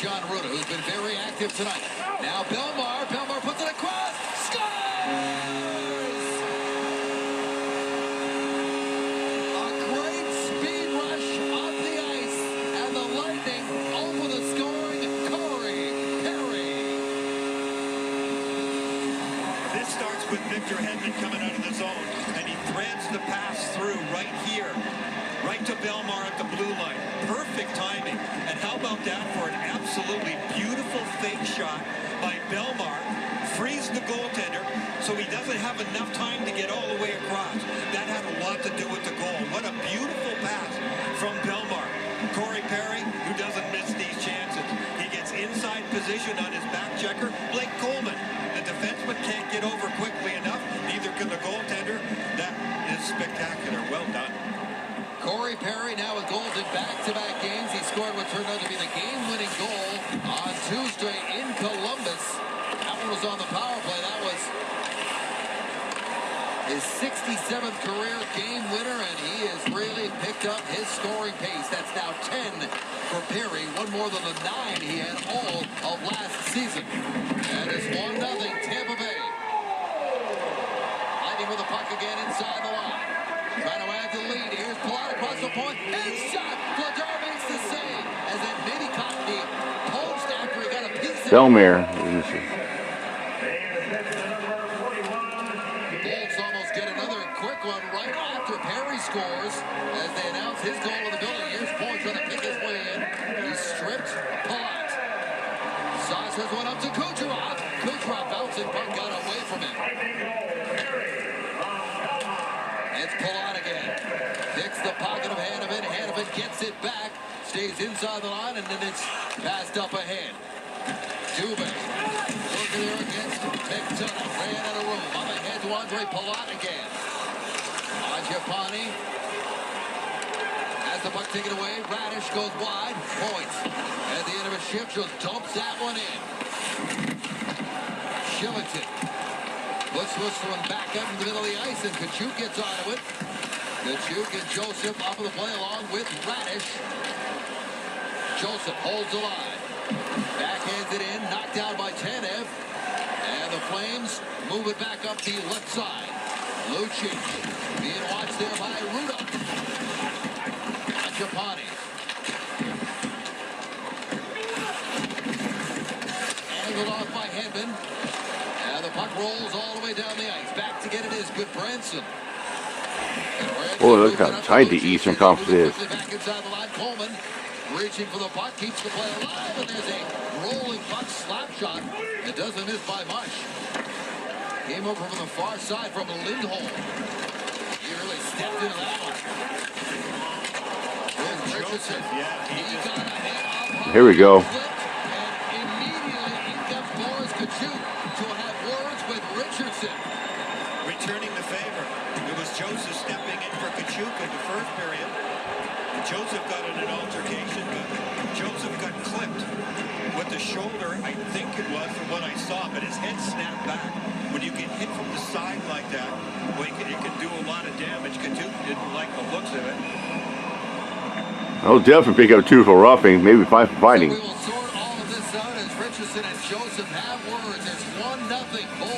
John Ruda, who's been very active tonight. Now Belmar puts it across. Scores! A great speed rush off the ice, and the Lightning over the scoring. Corey Perry. This starts with Victor Hedman coming out of the zone, and he threads the pass through right here, right to Belmar at the blue line. Perfect timing. And how about that for an absolutely beautiful fake shot by Belmar? Frees the goaltender so he doesn't have enough time to get all the way across. That had a lot to do with the goal. What a beautiful pass from Belmar. Corey Perry, who doesn't miss these chances. He gets inside position on his back checker. Blake Coleman, the defenseman, can't get over quickly enough. Neither can the goaltender. That is spectacular. Well done. Corey Perry now with goals in back-to-back games. He scored what turned out to be the game-winning goal on Tuesday in Columbus. That one was on the power play. That was his 67th career game winner, and he has really picked up his scoring pace. That's now 10 for Perry, one more than the 9 he had all of last season. And it's 1-0 Tampa Bay. Lightning with the puck again inside the line. Trying to add the lead. Here's Palat across the point. And shot. Vladar makes the save. As that maybe caught the post after he got a piece of Belmar. Bolts almost get another quick one right after Perry scores. As they announce his goal in the building. Here's Point trying to pick his way in. He stripped Palat. Sauces one up to Kucherov. Kucherov bouncing puck got away from him. It's Palat again. Picks the pocket of Hanifin. Hanifin gets it back. Stays inside the line, and then it's passed up ahead. Dubé. Working there against McDonough. Ran out of room. Up ahead to Andre Palat again. Mangiapane. Has the puck taken away. Radish goes wide. Points. At the end of a shift, just dumps that one in. Shillington. Puts this one back up in the middle of the ice, and Kachuk gets onto it. Kachuk and Joseph off of the play along with Radish. Joseph holds the line. Backhands it in, knocked down by Tanev. And the Flames move it back up the left side. Lucic being watched there by Ruda. Mangiapane. Angled off by Hedman. And the puck rolls all the way down the ice. Back to get it is Goodbranson. Oh, look how tight the Eastern Conference is. Back inside the line, Coleman reaching for the puck, keeps the play alive, and there's a rolling puck slap shot. It doesn't miss by much. Came over from the far side from Lindholm. He really stepped into that one. There's Richardson. He got a hand up. Here we go. And immediately inked up Boris Kachuk to have words with Richardson. Returning the favor. It was Joseph stepping in for Kachuk in the first period. Joseph got in an altercation, but Joseph got clipped with the shoulder, I think it was, from what I saw, but his head snapped back. When you get hit from the side like that, well, it can do a lot of damage. Kachuk didn't like the looks of it. I'll definitely pick up 2 for roughing, maybe 5 for fighting. So we will sort all of this out as Richardson and Joseph have words. It's 1-0.